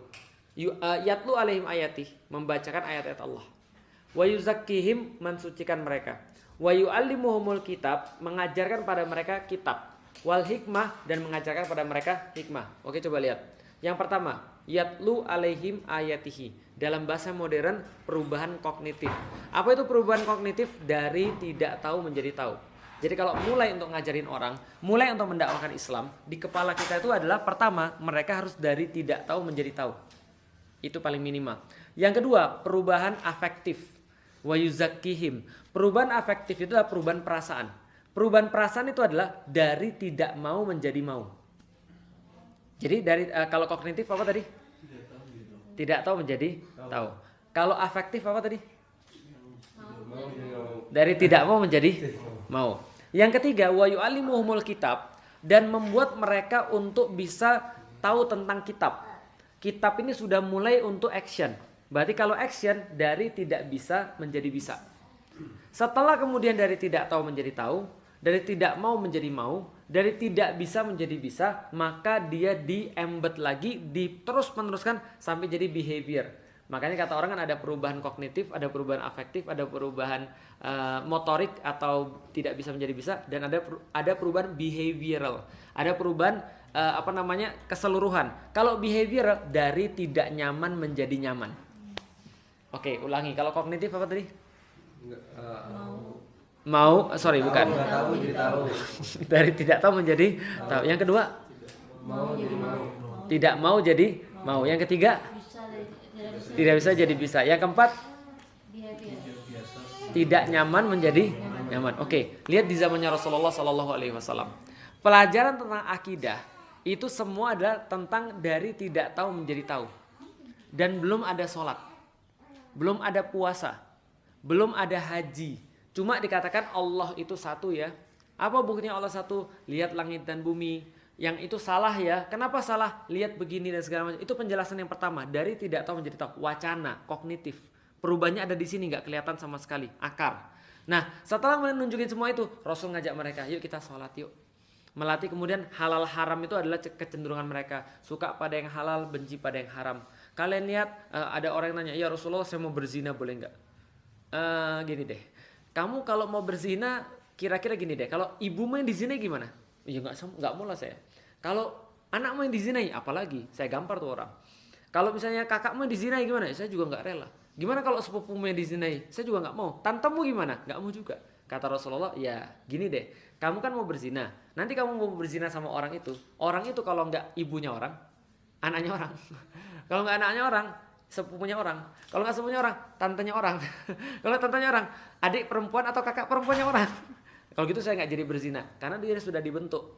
Yatlu alaihim ayatih, membacakan ayat-ayat Allah. Wa yuzakkihim, mensucikan mereka. Wa yu'allimuhumul kitab, mengajarkan pada mereka kitab. Wal hikmah, dan mengajarkan pada mereka hikmah. Oke, coba lihat. Yang pertama, yatlu alaihim ayatihi. Dalam bahasa modern, perubahan kognitif. Apa itu perubahan kognitif? Dari tidak tahu menjadi tahu. Jadi kalau mulai untuk ngajarin orang, mulai untuk mendakwakan Islam, di kepala kita itu adalah pertama, mereka harus dari tidak tahu menjadi tahu. Itu paling minimal. Yang kedua, perubahan afektif. Wa yuzakkihim. Perubahan afektif itu adalah perubahan perasaan. Perubahan perasaan itu adalah dari tidak mau menjadi mau. Jadi dari kalau kognitif apa tadi? Tidak tahu menjadi tahu. Kalau afektif apa tadi? Dari tidak mau menjadi mau. Yang ketiga, wa yu'allimuhumul kitab, dan membuat mereka untuk bisa tahu tentang kitab. Kitab ini sudah mulai untuk action. Berarti kalau action dari tidak bisa menjadi bisa. Setelah kemudian dari tidak tahu menjadi tahu, dari tidak mau menjadi mau, dari tidak bisa menjadi bisa, maka dia di-embed lagi, terus meneruskan sampai jadi behavior. Makanya kata orang kan ada perubahan kognitif, ada perubahan afektif, ada perubahan motorik atau tidak bisa menjadi bisa, dan ada perubahan behavioral. Ada perubahan keseluruhan. Kalau behavior dari tidak nyaman menjadi nyaman. Oke, ulangi. Kalau kognitif apa tadi? Bukan. Dari tidak tahu menjadi tahu. Yang kedua? Tidak mau jadi mau. Yang ketiga? Tidak bisa jadi bisa. Yang keempat? Tidak nyaman menjadi nyaman. Oke, lihat di zamannya Rasulullah SAW. Pelajaran tentang akidah itu semua adalah tentang dari tidak tahu menjadi tahu. Dan belum ada sholat, belum ada puasa, belum ada haji. Cuma dikatakan Allah itu satu ya. Apa buktinya Allah satu? Lihat langit dan bumi. Yang itu salah ya. Kenapa salah? Lihat begini dan segala macam. Itu penjelasan yang pertama. Dari tidak tahu menjadi tahu. Wacana, kognitif. Perubahannya ada di sini, nggak kelihatan sama sekali. Akar. Nah, setelah menunjukin semua itu, Rasul ngajak mereka, yuk kita sholat yuk. Melatih kemudian halal haram itu adalah kecenderungan mereka. Suka pada yang halal, benci pada yang haram. Kalian lihat ada orang yang nanya, ya Rasulullah saya mau berzina boleh nggak? Gini deh, kamu kalau mau berzina kira-kira gini deh, kalau ibumu yang dizinai gimana? Ya nggak mau lah saya. Kalau anakmu yang dizinai, apalagi saya gampar tuh orang. Kalau misalnya kakakmu yang dizinai gimana? Saya juga nggak rela. Gimana kalau sepupumu yang dizinai? Saya juga nggak mau. Tantemu gimana? Nggak mau juga. Kata Rasulullah, ya gini deh, kamu kan mau berzina. Nanti kamu mau berzina sama orang itu kalau nggak ibunya orang, anaknya orang. Kalau nggak anaknya orang, sepupunya orang. Kalau nggak sepupunya orang, tantenya orang. Kalau tantenya orang, adik perempuan atau kakak perempuannya orang. Kalau gitu saya nggak jadi berzina, karena dia sudah dibentuk.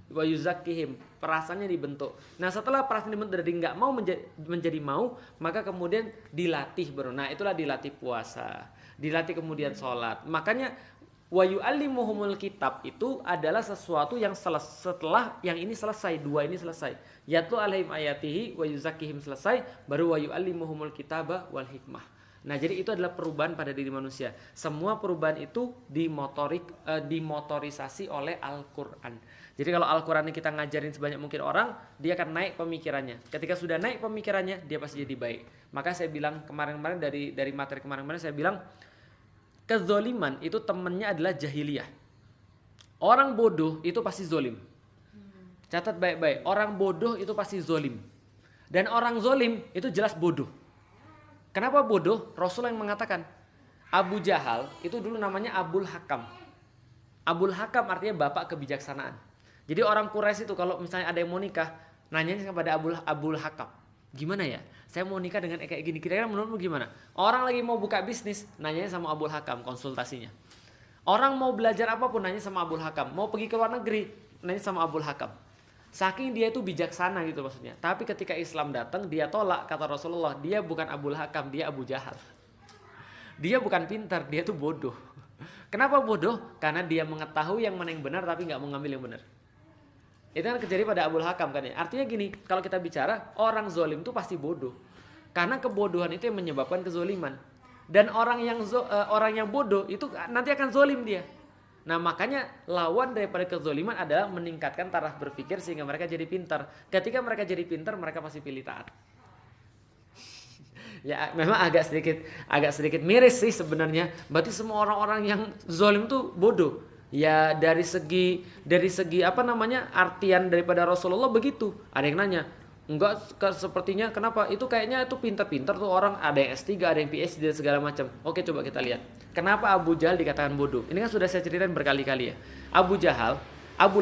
Wa yuzakkihim, perasaannya dibentuk. Nah setelah perasaan dibentuk dari nggak mau menjadi mau, maka kemudian dilatih baru. Nah itulah dilatih puasa, dilatih kemudian sholat. Makanya wa yu'allimuhumul kitab itu adalah sesuatu yang setelah yang ini selesai, dua ini selesai. Yatlu alaihim ayatihi wa yuzakkihim selesai, baru wa yu'allimuhumul kitaba wal hikmah. Nah jadi itu adalah perubahan pada diri manusia. Semua perubahan itu dimotorisasi oleh Al-Quran. Jadi kalau Al-Quran ini kita ngajarin sebanyak mungkin orang, dia akan naik pemikirannya. Ketika sudah naik pemikirannya, dia pasti jadi baik. Maka saya bilang kemarin-kemarin dari materi kemarin-kemarin saya bilang, kezoliman itu temannya adalah jahiliyah. Orang bodoh itu pasti zolim. Catat baik-baik, orang bodoh itu pasti zolim. Dan orang zolim itu jelas bodoh. Kenapa bodoh? Rasul yang mengatakan, Abu Jahal itu dulu namanya Abul Hakam. Abul Hakam artinya bapak kebijaksanaan. Jadi orang Quraisy itu kalau misalnya ada yang mau nikah, nanyanya kepada Abul Hakam. Gimana ya? Saya mau nikah dengan kayak gini. Kira-kira menurutmu gimana? Orang lagi mau buka bisnis, nanyanya sama Abul Hakam, konsultasinya. Orang mau belajar apapun, nanya sama Abul Hakam. Mau pergi ke luar negeri, nanya sama Abul Hakam. Saking dia itu bijaksana gitu maksudnya. Tapi ketika Islam datang, dia tolak, kata Rasulullah. Dia bukan Abul Hakam, dia Abu Jahal. Dia bukan pintar, dia tuh bodoh. Kenapa bodoh? Karena dia mengetahui yang mana yang benar tapi nggak mau ngambil yang benar. Itu kan terjadi pada Abul Hakam kan ya. Artinya gini, kalau kita bicara orang zolim itu pasti bodoh. Karena kebodohan itu yang menyebabkan kezoliman. Dan orang yang bodoh itu nanti akan zolim dia. Nah makanya lawan daripada kezoliman adalah meningkatkan taraf berpikir sehingga mereka jadi pintar. Ketika mereka jadi pintar, mereka pasti pilih taat. Ya memang agak sedikit miris sih sebenarnya. Berarti semua orang-orang yang zolim tuh bodoh. Ya dari segi artian daripada Rasulullah begitu. Ada yang nanya, enggak sepertinya kenapa? Itu kayaknya itu pintar-pintar tuh orang, ada yang S3, ada yang PhD dan segala macam. Oke, coba kita lihat. Kenapa Abu Jahal dikatakan bodoh? Ini kan sudah saya ceritain berkali-kali ya. Abu Jahal, Abu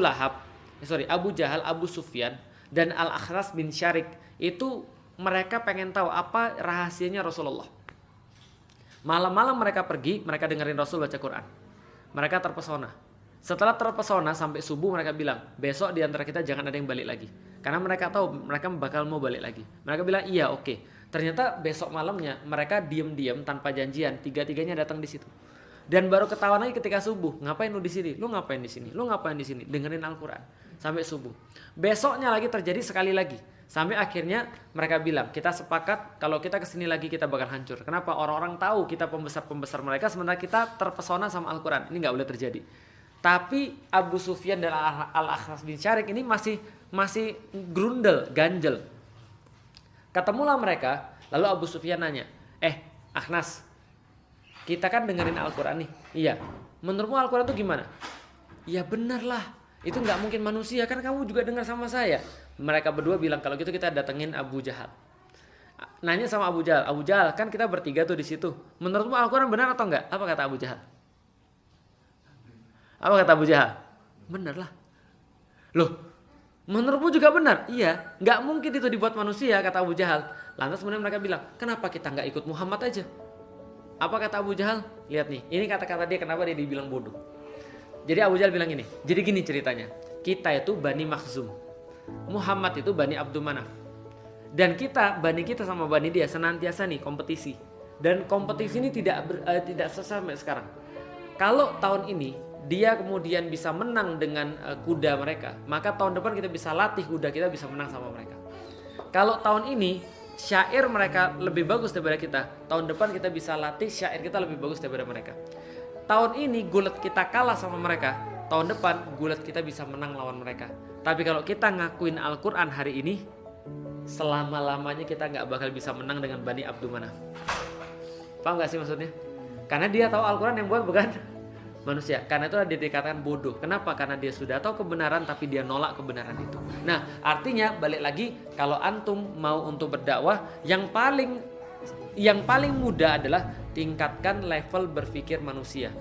Sufyan dan Al-Akhnas bin Syarik itu mereka pengen tahu apa rahasianya Rasulullah. Malam-malam mereka pergi, mereka dengerin Rasul baca Quran. Mereka terpesona. Setelah terpesona sampai subuh mereka bilang, besok di antara kita jangan ada yang balik lagi. Karena mereka tahu mereka bakal mau balik lagi. Mereka bilang iya oke. Ternyata besok malamnya mereka diam-diam tanpa janjian, tiga-tiganya datang di situ. Dan baru ketahuan lagi ketika subuh, ngapain lu di sini? Lu ngapain di sini? Lu ngapain di sini? Dengerin Al-Quran sampai subuh. Besoknya lagi terjadi sekali lagi. Sampai akhirnya mereka bilang, kita sepakat kalau kita kesini lagi kita bakal hancur. Kenapa? Orang-orang tahu kita pembesar-pembesar mereka, sementara kita terpesona sama Al-Quran. Ini nggak boleh terjadi. Tapi Abu Sufyan dan Al-Akhnas bin Syarik ini masih grundel, ganjel. Ketemulah mereka, lalu Abu Sufyan nanya, Akhnas, kita kan dengerin Al-Quran nih. Iya, menurutmu Al-Quran itu gimana? Ya benar lah, itu nggak mungkin manusia, kan kamu juga dengar sama saya. Mereka berdua bilang kalau gitu kita datengin Abu Jahal. Nanya sama Abu Jahal kan kita bertiga tuh di situ. Menurutmu Al-Quran benar atau enggak? Apa kata Abu Jahal? Benar lah. Loh, menurutmu juga benar? Iya, nggak mungkin itu dibuat manusia, kata Abu Jahal. Lantas kemudian mereka bilang, kenapa kita nggak ikut Muhammad aja? Apa kata Abu Jahal? Lihat nih, ini kata-kata dia kenapa dia dibilang bodoh. Jadi Abu Jahal bilang gini, jadi gini ceritanya. Kita itu Bani Makhzum. Muhammad itu Bani Abdul Manaf. Dan Bani kita sama Bani dia senantiasa nih kompetisi. Dan kompetisi ini tidak selesai sampai sekarang. Kalau tahun ini dia kemudian bisa menang dengan kuda mereka, maka tahun depan kita bisa latih kuda kita bisa menang sama mereka. Kalau tahun ini syair mereka lebih bagus daripada kita, tahun depan kita bisa latih syair kita lebih bagus daripada mereka. Tahun ini gulat kita kalah sama mereka, tahun depan gulat kita bisa menang lawan mereka. Tapi kalau kita ngakuin Al-Quran hari ini, selama-lamanya kita gak bakal bisa menang dengan Bani Abdul Manaf. Paham gak sih maksudnya? Karena dia tahu Al-Quran yang buat bukan manusia. Karena itu dia dikatakan bodoh. Kenapa? Karena dia sudah tahu kebenaran tapi dia nolak kebenaran itu. Nah artinya balik lagi, kalau antum mau untuk berdakwah, yang paling mudah adalah tingkatkan level berpikir manusia.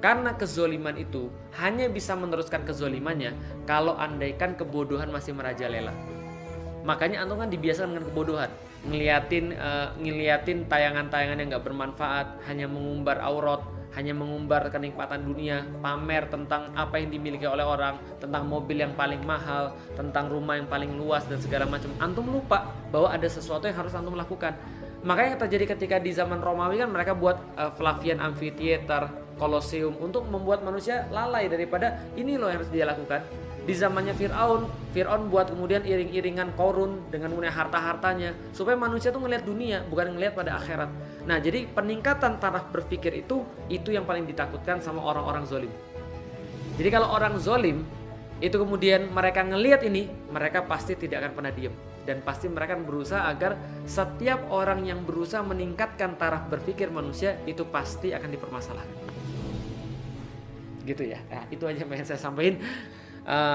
Karena kezoliman itu hanya bisa meneruskan kezolimannya kalau andaikan kebodohan masih merajalela. Makanya antum kan dibiasakan dengan kebodohan, ngeliatin tayangan-tayangan yang nggak bermanfaat, hanya mengumbar aurat, hanya mengumbar kenikmatan dunia, pamer tentang apa yang dimiliki oleh orang, tentang mobil yang paling mahal, tentang rumah yang paling luas dan segala macam. Antum lupa bahwa ada sesuatu yang harus antum lakukan. Makanya yang terjadi ketika di zaman Romawi kan mereka buat Flavian Amphitheater, Colosseum untuk membuat manusia lalai daripada ini loh yang harus dia lakukan. Di zamannya Fir'aun buat kemudian iring-iringan korun dengan punya harta-hartanya supaya manusia tuh ngelihat dunia bukan ngelihat pada akhirat. Nah, jadi peningkatan taraf berpikir itu yang paling ditakutkan sama orang-orang zolim. Jadi kalau orang zolim itu kemudian mereka ngelihat ini, mereka pasti tidak akan pernah diam. Dan pasti mereka akan berusaha agar setiap orang yang berusaha meningkatkan taraf berpikir manusia itu pasti akan dipermasalahkan. Gitu ya. Nah, itu aja yang pengen saya sampaikan.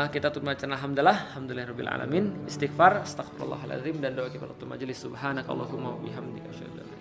Kita tutup bacaan alhamdulillahirabbil alamin. Istighfar, astagfirullahaladzim dan doa kepada majelis. Subhanakallahumma wa bihamdika asyhadu an la ilaha illa anta